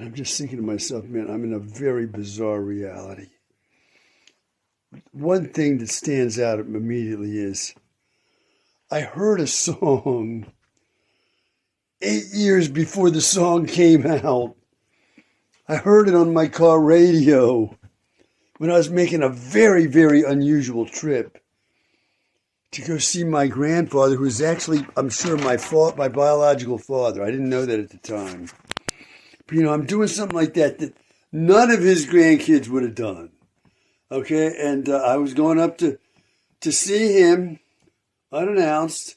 And I'm just thinking to myself, man, I'm in a very bizarre reality. One thing that stands out immediately is I heard a song 8 years before the song came out. I heard it on my car radio when I was making a very, very unusual trip to go see my grandfather, who was actually, I'm sure, my biological father. I didn't know that at the time. But, I'm doing something like that none of his grandkids would have done. Okay, and I was going up to see him unannounced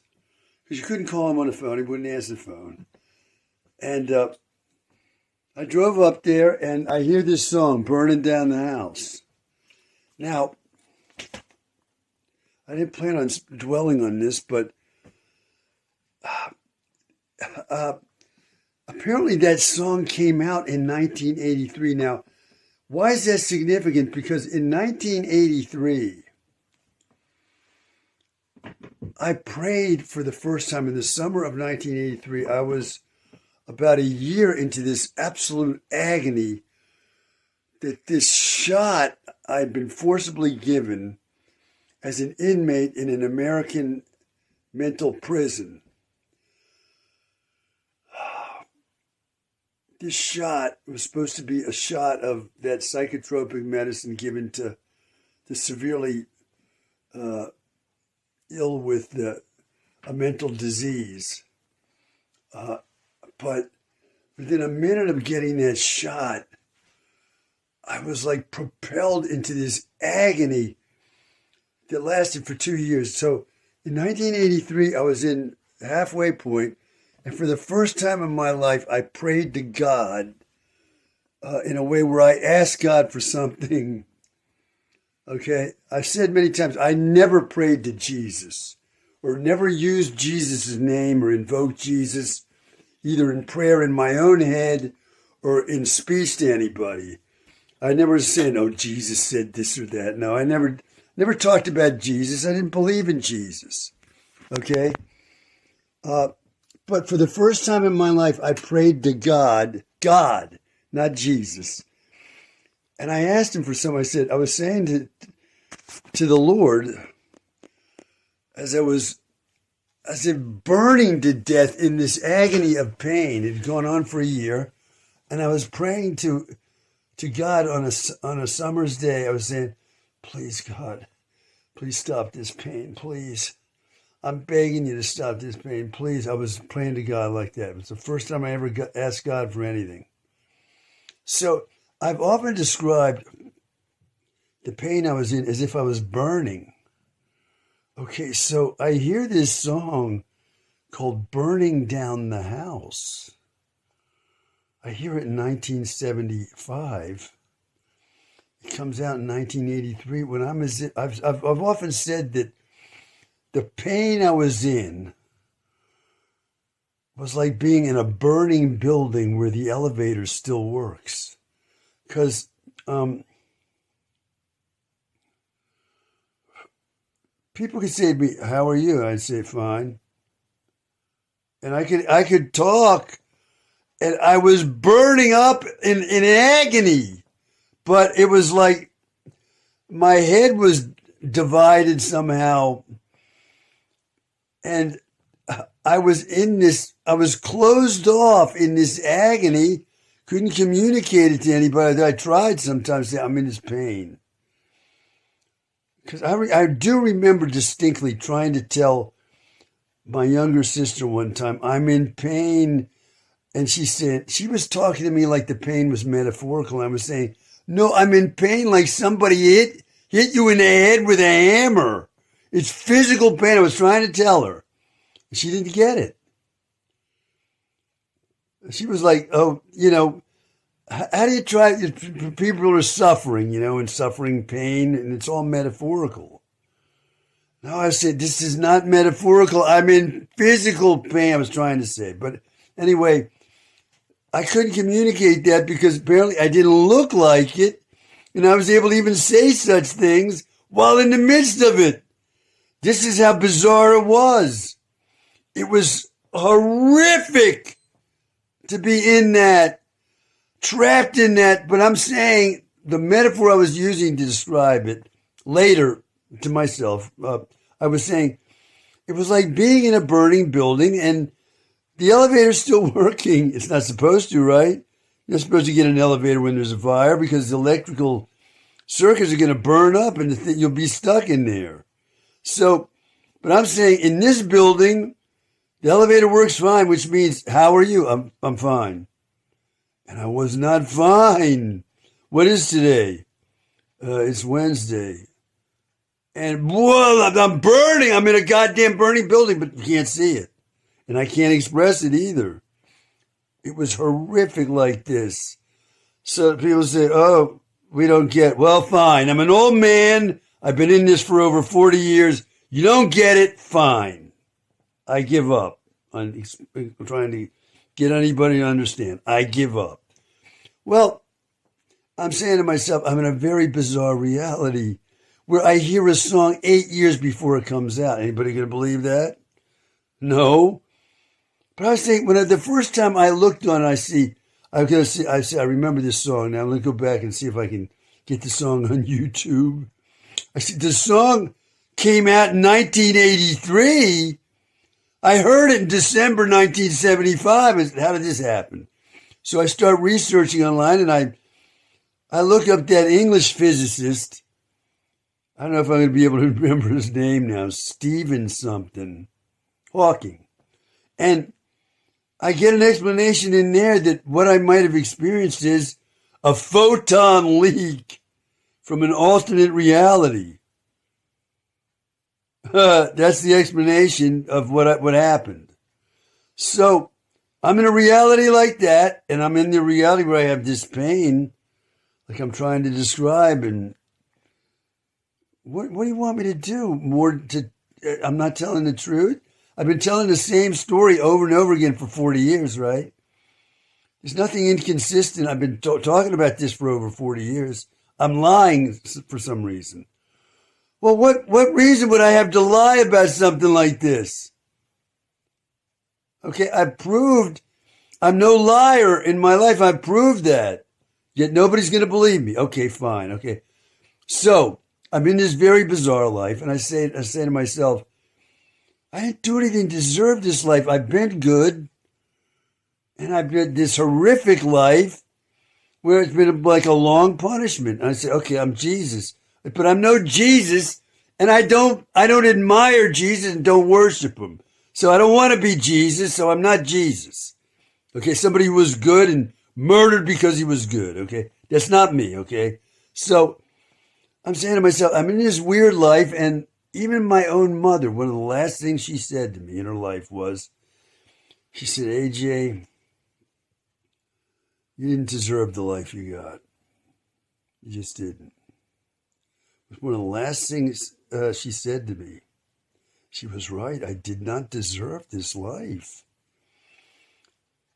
because you couldn't call him on the phone. He wouldn't answer the phone. And I drove up there and I hear this song, Burning Down the House. Now, I didn't plan on dwelling on this, but apparently that song came out in 1983. Now, why is that significant? Because in 1983, I prayed for the first time in the summer of 1983. I was about a year into this absolute agony that this shot I'd been forcibly given as an inmate in an American mental prison. This shot was supposed to be a shot of that psychotropic medicine given to the severely ill with a mental disease. But within a minute of getting that shot, I was like propelled into this agony that lasted for 2 years. So in 1983, I was in halfway point, and for the first time in my life, I prayed to God in a way where I asked God for something. Okay, I've said many times, I never prayed to Jesus or never used Jesus' name or invoked Jesus, either in prayer in my own head or in speech to anybody. I never said, oh, Jesus said this or that. No, I never talked about Jesus. I didn't believe in Jesus. Okay? But for the first time in my life, I prayed to God, not Jesus. And I asked him for something. I was saying to the Lord, as if burning to death in this agony of pain. It had gone on for a year. And I was praying to God on a summer's day. I was saying, please, God, please stop this pain, please. I'm begging you to stop this pain, please. I was praying to God like that. It was the first time I ever asked God for anything. So I've often described the pain I was in as if I was burning. Okay, so I hear this song called Burning Down the House. I hear it in 1975. It comes out in 1983. When I've often said that the pain I was in was like being in a burning building where the elevator still works. Because people could say to me, how are you? I'd say, fine. And I could talk, and I was burning up in agony. But it was like my head was divided somehow. And I was closed off in this agony, couldn't communicate it to anybody. I tried sometimes to say, I'm in this pain. Because I do remember distinctly trying to tell my younger sister one time, I'm in pain. And she said, she was talking to me like the pain was metaphorical. I was saying, no, I'm in pain like somebody hit you in the head with a hammer. It's physical pain. I was trying to tell her. She didn't get it. She was like, oh, how do you try? People are suffering, and suffering pain, and it's all metaphorical. Now I said, this is not metaphorical. I'm in physical pain, I was trying to say. But anyway, I couldn't communicate that because apparently I didn't look like it. And I was able to even say such things while in the midst of it. This is how bizarre it was. It was horrific to be in that, trapped in that. But I'm saying the metaphor I was using to describe it later to myself, I was saying it was like being in a burning building and the elevator's still working. It's not supposed to, right? You're not supposed to get an elevator when there's a fire because the electrical circuits are going to burn up and you'll be stuck in there. So, but I'm saying in this building, the elevator works fine, which means, how are you? I'm fine. And I was not fine. What is today? It's Wednesday. And whoa, I'm burning. I'm in a goddamn burning building, but you can't see it. And I can't express it either. It was horrific like this. So people say, oh, we don't get, well, fine. I'm an old man. I've been in this for over 40 years. You don't get it, fine. I give up on trying to get anybody to understand. I give up. Well, I'm saying to myself, I'm in a very bizarre reality where I hear a song 8 years before it comes out. Anybody going to believe that? No. But I was thinking, when the first time I looked on it, I remember this song. Now I'm going to go back and see if I can get the song on YouTube. I see the song came out in 1983. I heard it in December 1975. How did this happen? So I start researching online and I look up that English physicist. I don't know if I'm going to be able to remember his name now. Stephen something. Hawking. And I get an explanation in there that what I might have experienced is a photon leak from an alternate reality. That's the explanation of what happened. So I'm in a reality like that, and I'm in the reality where I have this pain, like I'm trying to describe. And what do you want me to do? I'm not telling the truth. I've been telling the same story over and over again for 40 years, right? There's nothing inconsistent. I've been talking about this for over 40 years. I'm lying for some reason. Well, what reason would I have to lie about something like this? Okay, I've proved I'm no liar in my life. I've proved that. Yet nobody's going to believe me. Okay, fine. Okay. So I'm in this very bizarre life, and I say to myself, I didn't do anything to deserve this life. I've been good, and I've been this horrific life where it's been like a long punishment. And I say, okay, I'm Jesus, but I'm no Jesus, and I don't admire Jesus and don't worship him. So I don't want to be Jesus, so I'm not Jesus. Okay, somebody who was good and murdered because he was good. Okay, that's not me. Okay, so I'm saying to myself, I'm in this weird life, and even my own mother, one of the last things she said to me in her life was, she said, AJ, you didn't deserve the life you got. You just didn't. It was one of the last things she said to me. She was right. I did not deserve this life.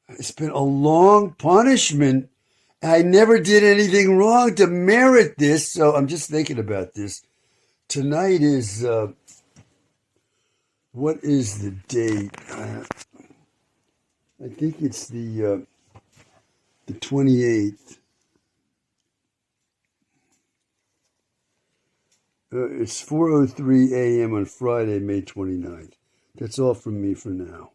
It's been a long punishment. I never did anything wrong to merit this. So I'm just thinking about this. Tonight is, what is the date? I think it's the 28th. It's 4:03 a.m. on Friday, May 29th. That's all from me for now.